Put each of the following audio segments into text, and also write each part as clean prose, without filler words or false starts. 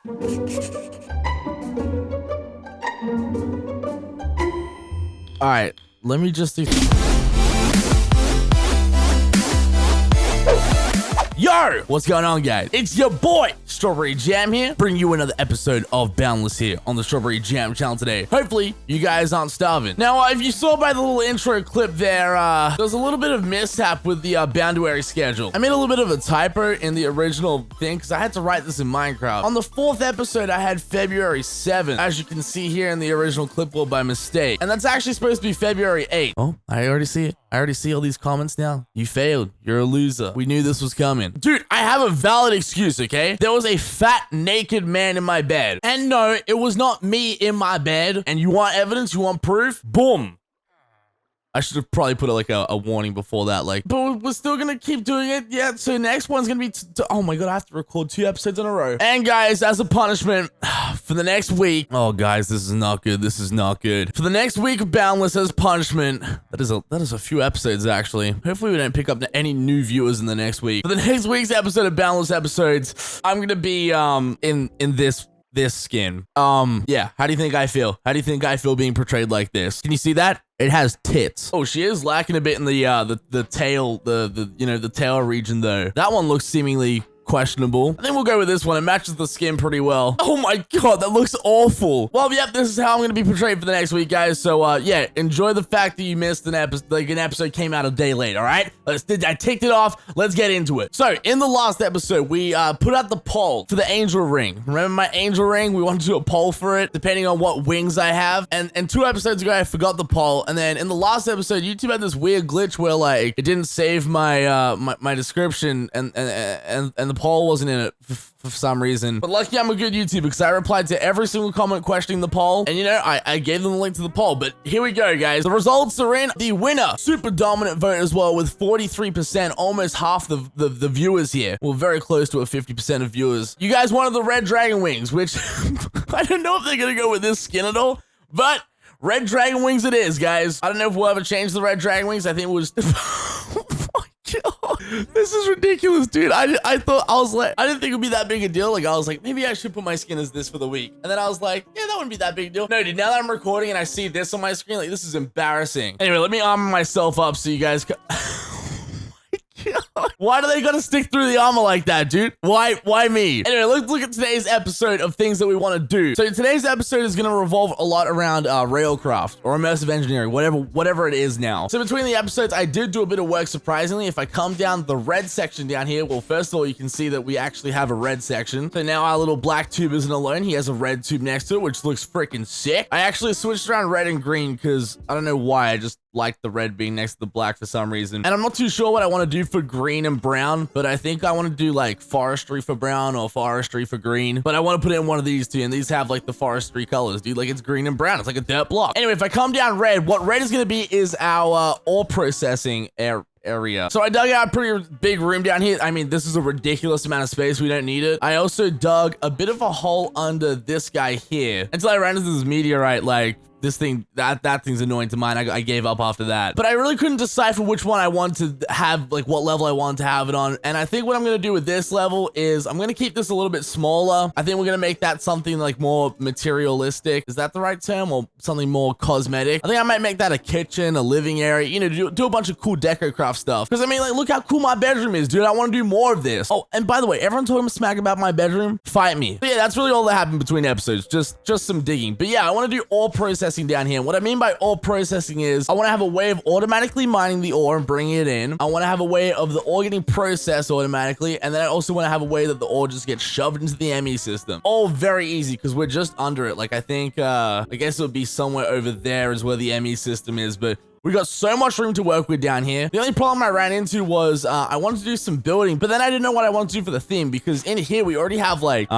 All right, let me just do. Yo, what's going on, guys? It's your boy, StrauberryJam here, bringing you another episode of Boundless here on the StrauberryJam channel today. Hopefully, you guys aren't starving. Now, if you saw by the little intro clip there was a little bit of mishap with the Boundary schedule. I made a little bit of a typo in the original thing because I had to write this in Minecraft. On the 4th episode, I had February 7th, as you can see here in the original clipboard by mistake. And that's actually supposed to be February 8th. Oh, I already see it. I already see all these comments now. You failed. You're a loser. We knew this was coming. Dude, I have a valid excuse, okay? There was a fat, naked man in my bed. And no, it was not me in my bed. And you want evidence? You want proof? Boom. I should have probably put like a warning before that, like, but we're still gonna keep doing it. Yeah, so next one's gonna be, oh my God, I have to record 2 episodes in a row. And guys, as a punishment for the next week, oh guys, this is not good. This is not good. For the next week of Boundless as punishment, that is a few episodes actually. Hopefully we don't pick up any new viewers in the next week. For the next week's episode of Boundless episodes, I'm gonna be in this skin. Yeah, how do you think I feel? How do you think I feel being portrayed like this? Can you see that? It has tits. Oh, she is lacking a bit in the tail, the tail region though. That one looks seemingly questionable. I think we'll go with this one. It matches the skin pretty well. Oh my God, that looks awful. Well, yep, this is how I'm gonna be portrayed for the next week, guys. So yeah, enjoy the fact that you missed an episode, like an episode came out a day late, all right? I ticked it off. Let's get into it. So in the last episode, we put out the poll for the angel ring. Remember my angel ring? We wanted to do a poll for it, depending on what wings I have. And 2 episodes ago, I forgot the poll. And then in the last episode, YouTube had this weird glitch where like it didn't save my my description and the poll wasn't in it for some reason. But lucky I'm a good YouTuber because I replied to every single comment questioning the poll. And you know, I gave them the link to the poll. But here we go, guys. The results are in. The winner, super dominant vote as well with 43%, almost half the viewers here. Well, very close to a 50% of viewers. You guys wanted the red dragon wings, which I don't know if they're going to go with this skin at all. But red dragon wings it is, guys. I don't know if we'll ever change the red dragon wings. I think we'll just... This is ridiculous, dude. I didn't think it would be that big a deal. Like, I was like, maybe I should put my skin as this for the week. And then I was like, yeah, that wouldn't be that big a deal. No, dude, now that I'm recording and I see this on my screen, like, this is embarrassing. Anyway, let me armor myself up so you guys can... Why do they gotta stick through the armor like that, dude? Why me? Anyway, let's look at today's episode of things that we want to do. So today's episode is gonna revolve a lot around railcraft or immersive engineering, whatever it is now. So between the episodes, I did do a bit of work. Surprisingly, if I come down the red section down here, well, first of all, you can see that we actually have a red section. So now our little black tube isn't alone. He has a red tube next to it, which looks freaking sick. I actually switched around red and green because I don't know why. I just like the red being next to the black for some reason. And I'm not too sure what I want to do for green and brown, but I think I want to do like forestry for brown or forestry for green. But I want to put it in one of these two, and these have like the forestry colors, dude. Like it's green and brown. It's like a dirt block. Anyway, if I come down red, what red is going to be is our ore processing area. So I dug out a pretty big room down here. I mean, this is a ridiculous amount of space. We don't need it. I also dug a bit of a hole under this guy here until I ran into this meteorite. Like this thing, that thing's annoying to mine. I gave up after that. But I really couldn't decipher which one I wanted to have, like what level I wanted to have it on. And I think what I'm going to do with this level is I'm going to keep this a little bit smaller. I think we're going to make that something like more materialistic. Is that the right term? Or something more cosmetic? I think I might make that a kitchen, a living area, you know, do a bunch of cool deco craft stuff. Because I mean, like, look how cool my bedroom is, dude. I want to do more of this. Oh, and by the way, everyone talking smack about my bedroom, fight me. But yeah, that's really all that happened between episodes. Just some digging. But yeah, I want to do ore processing down here. What I mean by ore processing is I want to have a way of automatically mining the ore and bringing it in. I want to have a way of the ore getting processed automatically. And then I also want to have a way that the ore just gets shoved into the ME system. All very easy because we're just under it. Like I think, I guess it would be somewhere over there is where the ME system is, but we got so much room to work with down here. The only problem I ran into was I wanted to do some building, but then I didn't know what I wanted to do for the theme because in here we already have like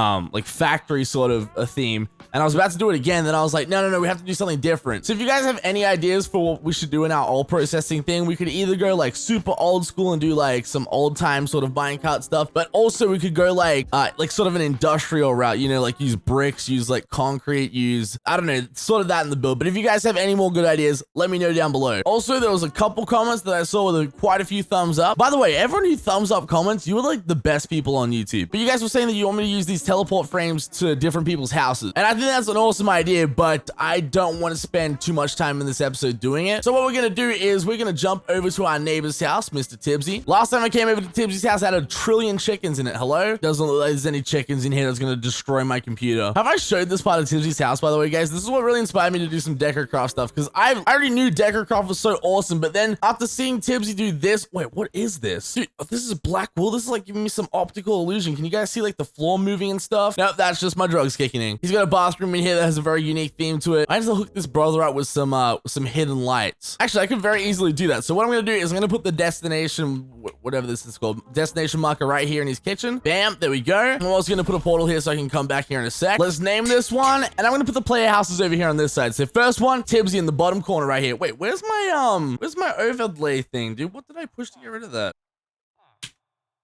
factory sort of a theme. And I was about to do it again. Then I was like, no, we have to do something different. So if you guys have any ideas for what we should do in our oil processing thing, we could either go like super old school and do like some old time sort of minecart stuff, but also we could go like sort of an industrial route, you know, like use bricks, use like concrete, use, I don't know, sort of that in the build. But if you guys have any more good ideas, let me know down below. Also, there was a couple comments that I saw with quite a few thumbs up. By the way, everyone who thumbs up comments, you were like the best people on YouTube. But you guys were saying that you want me to use these teleport frames to different people's houses. And I think that's an awesome idea, but I don't want to spend too much time in this episode doing it. So what we're going to do is we're going to jump over to our neighbor's house, Mr. Tibbsy. Last time I came over to Tibbsy's house, I had 1 trillion chickens in it. Hello? Doesn't look like there's any chickens in here that's going to destroy my computer. Have I showed this part of Tibbsy's house, by the way, guys? This is what really inspired me to do some Deckercraft stuff, because I already knew Deckercraft was so awesome, but then after seeing Tibbsy do this, wait, what is this? Dude, this is black wool. This is like giving me some optical illusion. Can you guys see like the floor moving and stuff? Nope, that's just my drugs kicking in. He's got a bathroom in here that has a very unique theme to it. I just hook this brother up with some hidden lights. Actually, I could very easily do that. So what I'm going to do is I'm going to put the destination, whatever this is called, destination marker right here in his kitchen. Bam, there we go. I'm also going to put a portal here so I can come back here in a sec. Let's name this one, and I'm going to put the player houses over here on this side. So first one, Tibbsy in the bottom corner right here. Wait, where's my overlay thing, dude? What did I push to get rid of that?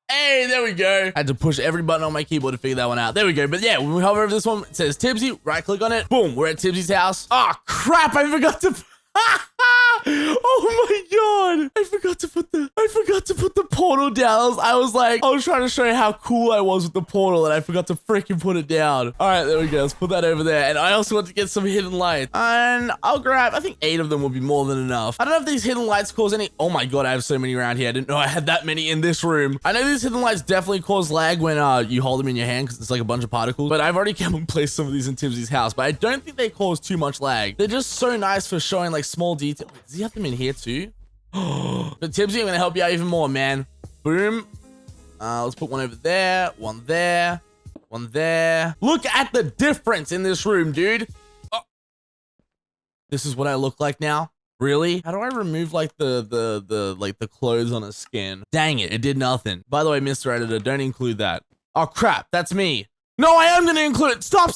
Hey, there we go. I had to push every button on my keyboard to figure that one out. There we go. But yeah, when we hover over this one, it says Tibbsy. Right click on it. Boom. We're at Tibbsy's house. Oh, crap. I forgot to... Oh my god! I forgot to put the portal down. I was trying to show you how cool I was with the portal, and I forgot to freaking put it down. All right, there we go. Let's put that over there. And I also want to get some hidden lights, and I'll grab, I think 8 of them will be more than enough. I don't know if these hidden lights cause any, oh my god, I have so many around here. I didn't know I had that many in this room. I know these hidden lights definitely cause lag when you hold them in your hand, because it's like a bunch of particles, but I've already come and placed some of these in Tibbsy's house, but I don't think they cause too much lag. They're just so nice for showing like small detail. Wait, does he have them in here too? But Tibbsy, I'm gonna help you out even more, man. Boom. Let's put one over there, one there, one there. Look at the difference in this room, dude. Oh. This is what I look like now. Really? How do I remove like the clothes on a skin? Dang it, it did nothing. By the way, Mr. Editor, don't include that. Oh crap, that's me. No, I am gonna include it. Stop.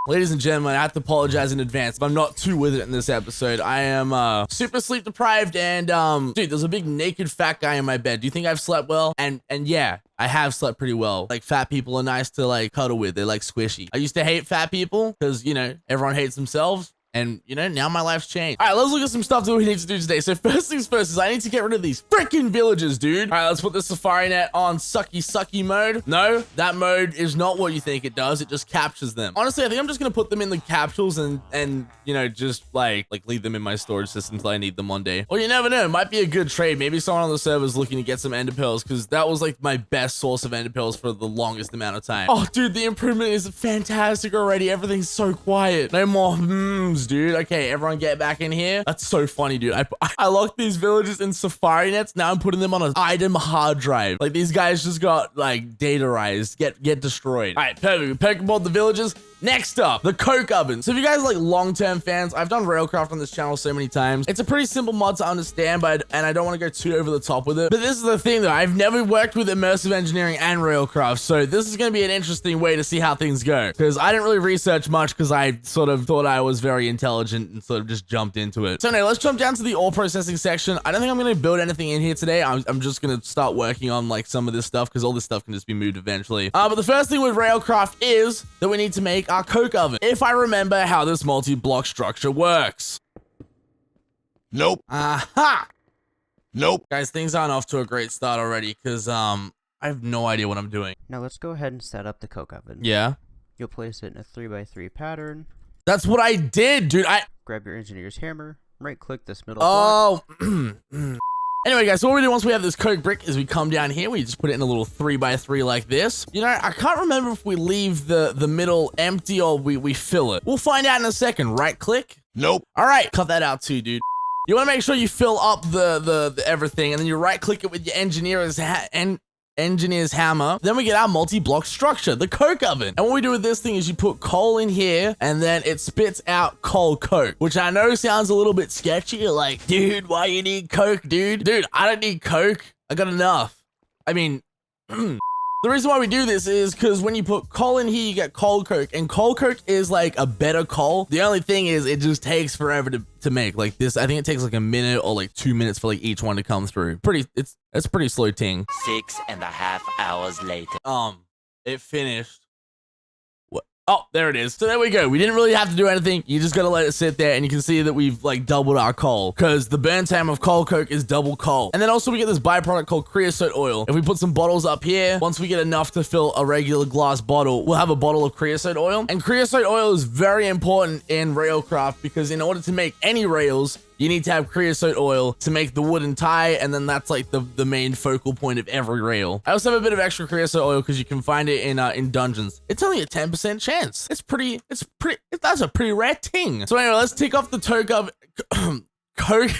Ladies and gentlemen, I have to apologize in advance if I'm not too with it in this episode. I am super sleep deprived, and dude, there's a big naked fat guy in my bed. Do you think I've slept well? And yeah, I have slept pretty well. Like, fat people are nice to like cuddle with. They're like squishy. I used to hate fat people because, you know, everyone hates themselves. And, you know, now my life's changed. All right, let's look at some stuff that we need to do today. So first things first is I need to get rid of these freaking villagers, dude. All right, let's put the safari net on sucky mode. No, that mode is not what you think it does. It just captures them. Honestly, I think I'm just going to put them in the capsules and you know, just like leave them in my storage system until I need them one day. Or you never know, it might be a good trade. Maybe someone on the server is looking to get some ender pearls, because that was like my best source of ender pearls for the longest amount of time. Oh, dude, the improvement is fantastic already. Everything's so quiet. No more dude. Okay, everyone get back in here. That's so funny, dude. I locked these villagers in safari nets. Now I'm putting them on an item hard drive. Like, these guys just got like datarized, get destroyed. All right, perfect. We Pokeballed the villagers. Next up, the coke oven. So if you guys are like long-term fans, I've done Railcraft on this channel so many times. It's a pretty simple mod to understand, and I don't want to go too over the top with it. But this is the thing though, I've never worked with immersive engineering and Railcraft, so this is going to be an interesting way to see how things go. Because I didn't really research much, because I sort of thought I was very intelligent and sort of just jumped into it. So anyway, let's jump down to the ore processing section. I don't think I'm going to build anything in here today. I'm just going to start working on like some of this stuff, because all this stuff can just be moved eventually. But the first thing with Railcraft is that we need to make our coke oven. If I remember how this multi-block structure works. Nope. Aha! Nope. Guys, things aren't off to a great start already, because I have no idea what I'm doing. Now let's go ahead and set up the coke oven. Yeah? You'll place it in a 3x3 pattern. That's what I did, dude. Grab your engineer's hammer, right-click this middle block. Oh. Anyway, guys, so what we do once we have this coke brick is we come down here, we just put it in a little 3x3 like this. You know, I can't remember if we leave the middle empty or we fill it. We'll find out in a second. Right click. Nope. All right, cut that out too, dude. You want to make sure you fill up the everything, and then you right click it with your engineer's hammer. Then we get our multi-block structure, the coke oven. And what we do with this thing is you put coal in here, and then it spits out coal coke, which I know sounds a little bit sketchy. You're like, dude, why you need coke, dude? Dude, I don't need coke. I got enough. I mean, The reason why we do this is because when you put coal in here, you get coal coke, and coal coke is like a better coal. The only thing is it just takes forever to make. Like this, I think it takes like a minute or like 2 minutes for like each one to come through. It's pretty slow ting. 6.5 hours later. It finished. Oh, there it is. So there we go. We didn't really have to do anything. You just got to let it sit there, and you can see that we've like doubled our coal because the burn time of coal coke is double coal. And then also we get this byproduct called creosote oil. If we put some bottles up here, once we get enough to fill a regular glass bottle, we'll have a bottle of creosote oil. And creosote oil is very important in railcraft because in order to make any rails, you need to have creosote oil to make the wooden tie, and then that's like the main focal point of every rail. I also have a bit of extra creosote oil because you can find it in dungeons. It's only a 10% chance. That's a pretty rare thing. So anyway, let's tick off the coke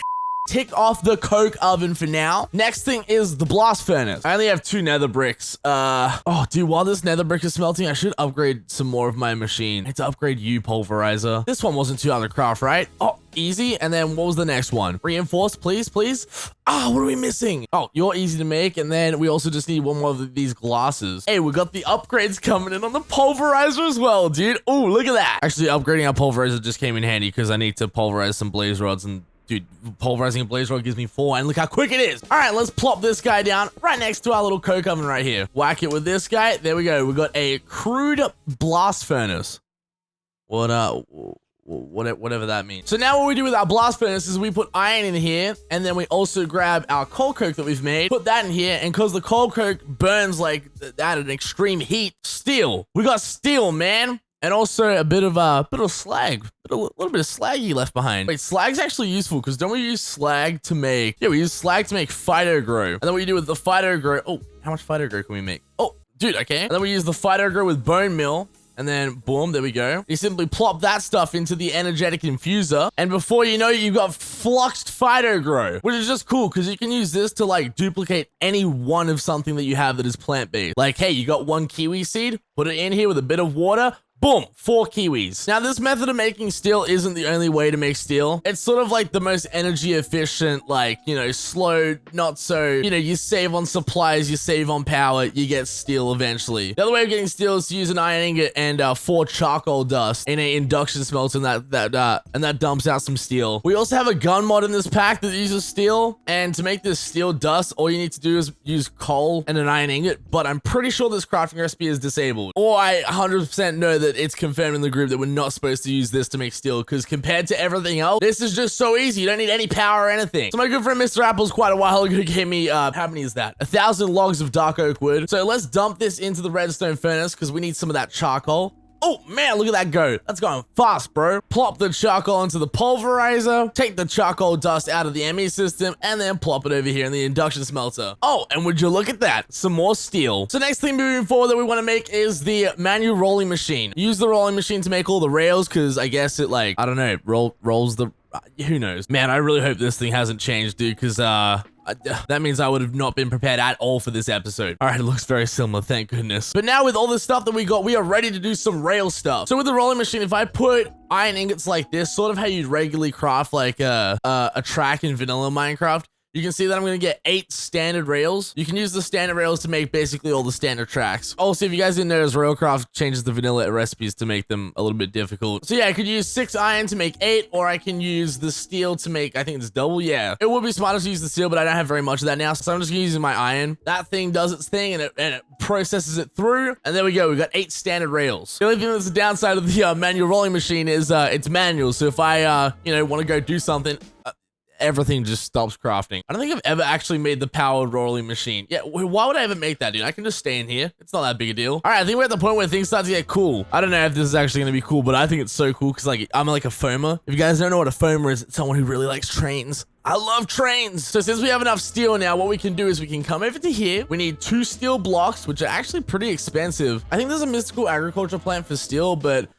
tick off the coke oven for now. Next thing is the blast furnace. I only have 2 nether bricks. Oh, dude, while this nether brick is smelting, I should upgrade some more of my machine. I had to upgrade you, pulverizer. This one wasn't too hard to craft, right? Oh, easy. And then what was the next one? Reinforced, please. Ah, what are we missing? Oh, you're easy to make. And then we also just need one more of these glasses. Hey, we got the upgrades coming in on the pulverizer as well, dude. Oh, look at that. Actually, upgrading our pulverizer just came in handy because I need to pulverize some blaze rods, and dude, pulverizing a blaze rod gives me 4, and look how quick it is. All right, let's plop this guy down right next to our little coke oven right here. Whack it with this guy. There we go. We got a crude blast furnace. Whatever that means. So now what we do with our blast furnace is we put iron in here, and then we also grab our coal coke that we've made, put that in here, and because the coal coke burns like at an extreme heat, steel. We got steel, man. And also a bit of slag, a little bit of slaggy left behind. Wait, slag's actually useful because don't we use slag to make? Yeah, we use slag to make phyto grow. And then what you do with the phyto grow? Oh, how much phyto grow can we make? Oh, dude, okay. And then we use the phyto grow with bone meal. And then boom, there we go. You simply plop that stuff into the energetic infuser, and before you know it, you've got fluxed phyto grow, which is just cool because you can use this to like duplicate any one of something that you have that is plant-based. Like, hey, you got 1 kiwi seed, put it in here with a bit of water. Boom, 4 kiwis. Now, this method of making steel isn't the only way to make steel. It's sort of like the most energy efficient, like, you know, slow, not so, you know, you save on supplies, you save on power, you get steel eventually. The other way of getting steel is to use an iron ingot and 4 charcoal dust in an induction smelter, and that dumps out some steel. We also have a gun mod in this pack that uses steel, and to make this steel dust, all you need to do is use coal and an iron ingot, but I'm pretty sure this crafting recipe is disabled. Or I 100% know that it's confirmed in the group that we're not supposed to use this to make steel, because compared to everything else, this is just so easy. You don't need any power or anything. So my good friend Mr. Apples quite a while ago gave me how many is that? 1,000 logs of dark oak wood. So let's dump this into the redstone furnace because we need some of that charcoal. Oh man, look at that go. That's going fast, bro. Plop the charcoal into the pulverizer, take the charcoal dust out of the ME system, and then plop it over here in the induction smelter. Oh, and would you look at that? Some more steel. So next thing moving forward that we want to make is the manual rolling machine. Use the rolling machine to make all the rails because I guess it like, I don't know, rolls the... who knows? Man, I really hope this thing hasn't changed, dude, because that means I would have not been prepared at all for this episode. All right, it looks very similar, thank goodness. But now with all the stuff that we got, we are ready to do some rail stuff. So with the rolling machine, if I put iron ingots like this, sort of how you'd regularly craft like a track in vanilla Minecraft, you can see that I'm going to get 8 standard rails. You can use the standard rails to make basically all the standard tracks. Also, if you guys didn't notice, Railcraft changes the vanilla recipes to make them a little bit difficult. So yeah, I could use 6 iron to make 8, or I can use the steel to make, I think it's double. Yeah, it would be smarter to use the steel, but I don't have very much of that now. So I'm just using my iron. That thing does its thing and it processes it through. And there we go. We got 8 standard rails. The only thing that's the downside of the manual rolling machine is it's manual. So if I, you know, want to go do something, everything just stops crafting. I don't think I've ever actually made the powered rolling machine. Yeah, why would I ever make that, dude? I can just stay in here. It's not that big a deal. All right, I think we're at the point where things start to get cool. I don't know if this is actually going to be cool, but I think it's so cool because like I'm like a foamer. If you guys don't know what a foamer is, it's someone who really likes trains. I love trains. So since we have enough steel now, what we can do is we can come over to here. We need 2 steel blocks, which are actually pretty expensive. I think there's a mystical agriculture plant for steel, but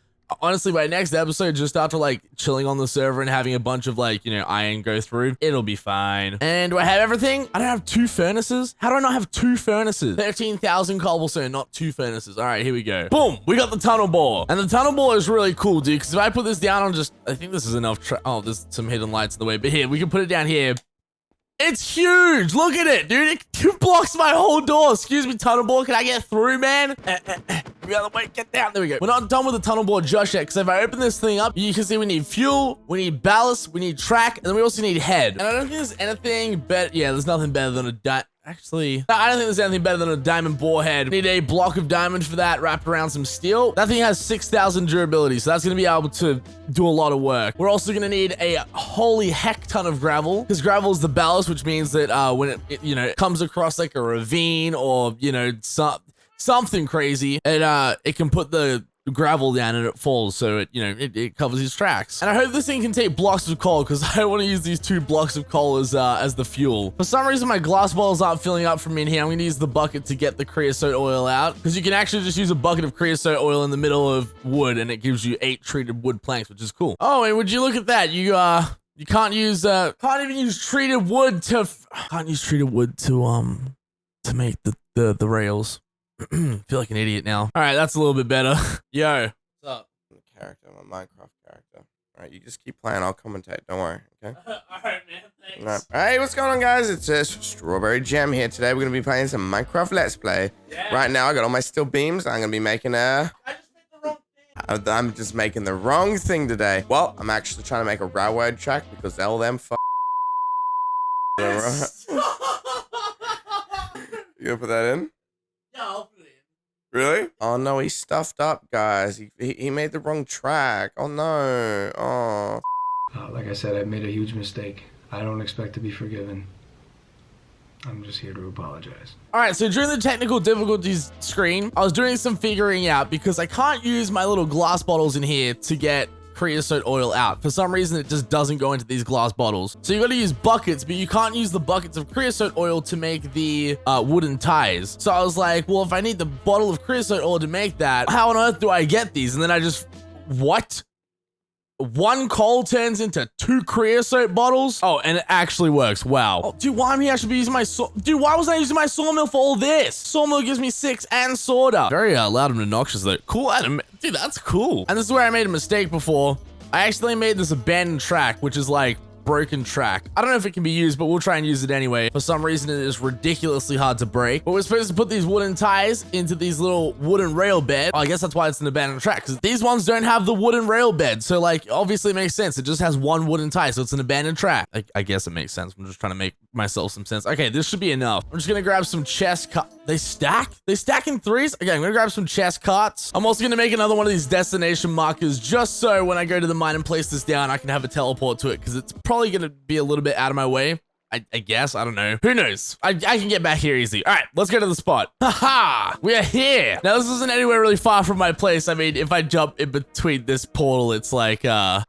honestly, by next episode, just after like chilling on the server and having a bunch of like, you know, iron go through, it'll be fine. And do I have everything? I don't have 2 furnaces. How do I not have 2 furnaces? 13,000 cobblestone, not 2 furnaces. All right, here we go. Boom, we got the tunnel bore. And the tunnel bore is really cool, dude, because if I put this down on just, I think this is enough. Oh, there's some hidden lights in the way, but here, we can put it down here. It's huge. Look at it, dude. It blocks my whole door. Excuse me, tunnel board. Can I get through, man? The other way. Get down. There we go. We're not done with the tunnel board just yet, because if I open this thing up, you can see we need fuel, we need ballast, we need track, and then we also need head. And I don't think there's anything better. Yeah, there's nothing better than a Actually, no, I don't think there's anything better than a diamond bore head. Need a block of diamond for that, wrapped around some steel. That thing has 6,000 durability, so that's going to be able to do a lot of work. We're also going to need a holy heck ton of gravel, because gravel is the ballast, which means that when it comes across like a ravine or, something crazy, it can put the gravel down and it falls, so it covers his tracks. And I hope this thing can take blocks of coal, because I want to use these 2 blocks of coal as the fuel. For some reason, my glass bottles aren't filling up from in here. I'm going to use the bucket to get the creosote oil out, because you can actually just use a bucket of creosote oil in the middle of wood, and it gives you 8 treated wood planks, which is cool. Oh, and would you look at that? You can't use can't even use treated wood to make the rails. Feel like an idiot now. All right, that's a little bit better. Yo. What's up? Character, my Minecraft character. All right, you just keep playing. I'll commentate. Don't worry. Okay. All right, man. Thanks. All right, what's going on, guys? It's StrauberryJam here. Today we're gonna be playing some Minecraft Let's Play. Yeah. Right now, I got all my steel beams. I'm gonna be making a. I just made the wrong thing. I'm just making the wrong thing today. Well, I'm actually trying to make a railroad track because all them Yes. You gonna put that in? Yeah, I'll put it in. Really? Oh no, he stuffed up, guys. He made the wrong track. Oh no. Oh. Like I said, I made a huge mistake. I don't expect to be forgiven. I'm just here to apologize. All right, so during the technical difficulties screen, I was doing some figuring out because I can't use my little glass bottles in here to get creosote oil out. For some reason, it just doesn't go into these glass bottles. So you got to use buckets, but you can't use the buckets of creosote oil to make the wooden ties. So I was like, well, if I need the bottle of creosote oil to make that, how on earth do I get these? And then I just, what? 1 coal turns into 2 creosote bottles? Oh, and it actually works. Wow. Oh, dude, why am I actually using my Dude, why wasn't I using my sawmill for all this? Sawmill gives me 6 and sorter. Very loud and obnoxious though. Cool, dude, that's cool. And this is where I made a mistake before. I accidentally made this abandoned track, which is like broken track. I don't know if it can be used, but we'll try and use it anyway. For some reason, it is ridiculously hard to break. But we're supposed to put these wooden ties into these little wooden rail bed. Oh, I guess that's why it's an abandoned track, because these ones don't have the wooden rail bed. So like, obviously it makes sense. It just has 1 wooden tie, so it's an abandoned track. I guess it makes sense. I'm just trying to make myself some sense. Okay, this should be enough. I'm just gonna grab some chest They stack? They stack in 3s? Okay, I'm gonna grab some chest carts. I'm also gonna make another one of these destination markers just so when I go to the mine and place this down, I can have a teleport to it, because it's probably gonna be a little bit out of my way. I guess. I don't know. Who knows? I can get back here easy. All right, let's go to the spot. Haha! We are here. Now, this isn't anywhere really far from my place. I mean, if I jump in between this portal, it's like the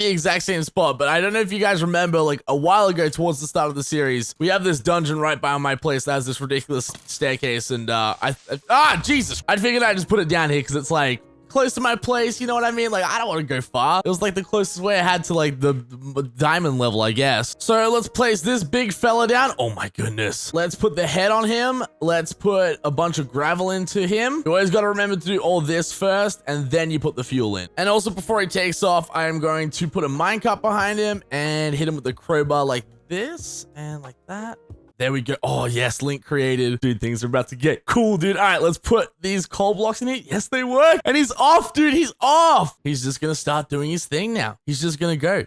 exact same spot. But I don't know if you guys remember, like a while ago towards the start of the series, we have this dungeon right by my place that has this ridiculous staircase. And Jesus! I figured I'd just put it down here because it's like close to my place, you know what I mean? Like, I don't want to go far. It was like the closest way I had to like the diamond level, I guess. So let's place this big fella down. Oh my goodness. Let's put the head on him. Let's put a bunch of gravel into him. You always got to remember to do all this first, and then you put the fuel in. And also before he takes off, I am going to put a minecart behind him and hit him with the crowbar like this and like that. There we go. Oh, yes, link created. Dude, things are about to get cool, dude. All right, let's put these coal blocks in here. Yes, they work. And he's off, dude. He's off. He's just going to start doing his thing now. He's just going to go.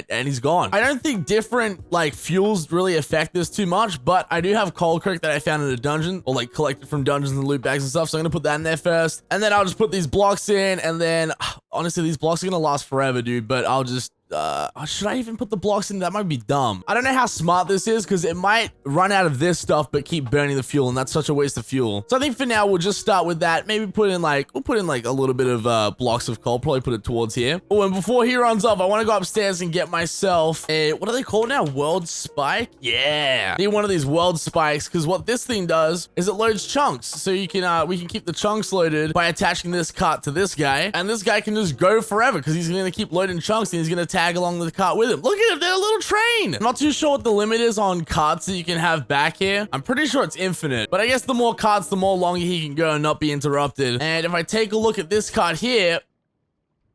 And he's gone. I don't think different, like, fuels really affect this too much, but I do have coal coke that I found in a dungeon or, like, collected from dungeons and loot bags and stuff. So I'm going to put that in there first. And then I'll just put these blocks in. And then, honestly, these blocks are going to last forever, dude. But I'll just... should I even put the blocks in? That might be dumb. I don't know how smart this is because it might run out of this stuff but keep burning the fuel, and that's such a waste of fuel. So I think for now we'll just start with that. Maybe we'll put in like a little bit of blocks of coal. Probably put it towards here. Oh, and before he runs off, I want to go upstairs and get myself a, what are they called now? World spike? Yeah. Need one of these world spikes because what this thing does is it loads chunks. So you can we can keep the chunks loaded by attaching this cart to this guy, and this guy can just go forever because he's going to keep loading chunks and he's going to tag along the cart with him. Look at him, they're a little train. I'm not too sure what the limit is on carts that you can have back here. I'm pretty sure it's infinite, but I guess the more carts, the more longer he can go and not be interrupted. And if I take a look at this cart here,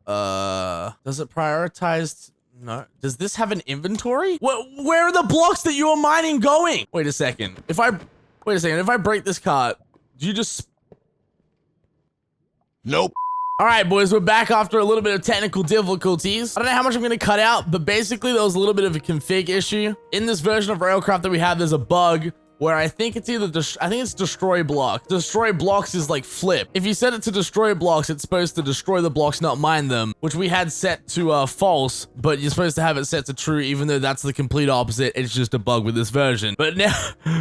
does it prioritize? No. Does this have an inventory? Where are the blocks that you are mining going? Wait a second. If I break this cart, do you just... Nope. All right, boys, we're back after a little bit of technical difficulties. I don't know how much I'm going to cut out, but basically there was a little bit of a config issue. In this version of Railcraft that we have, there's a bug where I think it's either, I think it's destroy blocks. Destroy blocks is like flip. If you set it to destroy blocks, it's supposed to destroy the blocks, not mine them, which we had set to false, but you're supposed to have it set to true, even though that's the complete opposite. It's just a bug with this version. But now,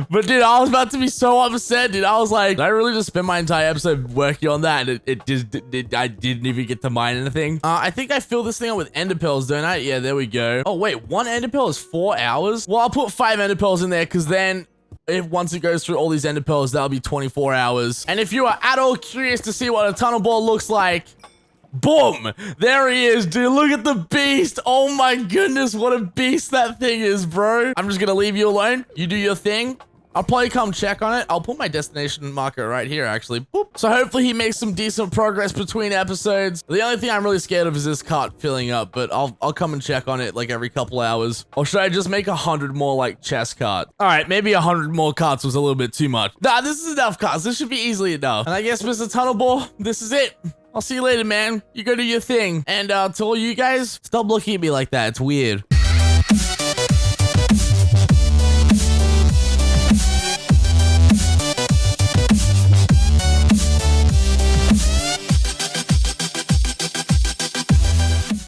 but dude, I was about to be so upset, dude. I was like, did I really just spend my entire episode working on that? And I didn't even get to mine anything. I think I fill this thing up with ender pearls, don't I? Yeah, there we go. Oh, wait, 1 ender pearl is 4 hours? Well, I'll put 5 ender pearls in there, because then if once it goes through all these ender pearls, that'll be 24 hours. And if you are at all curious to see what a tunnel ball looks like, boom, there he is, dude. Look at the beast. Oh my goodness, what a beast that thing is, bro. I'm just gonna leave you alone. You do your thing. I'll probably come check on it. I'll put my destination marker right here, actually. Boop. So hopefully he makes some decent progress between episodes. The only thing I'm really scared of is this cart filling up, but I'll come and check on it like every couple hours. Or should I just make 100 more like chest cart? All right, maybe 100 more carts was a little bit too much. Nah, this is enough carts. This should be easily enough. And I guess, Mr. Tunnelball, this is it. I'll see you later, man. You go do your thing. And to all you guys, stop looking at me like that. It's weird.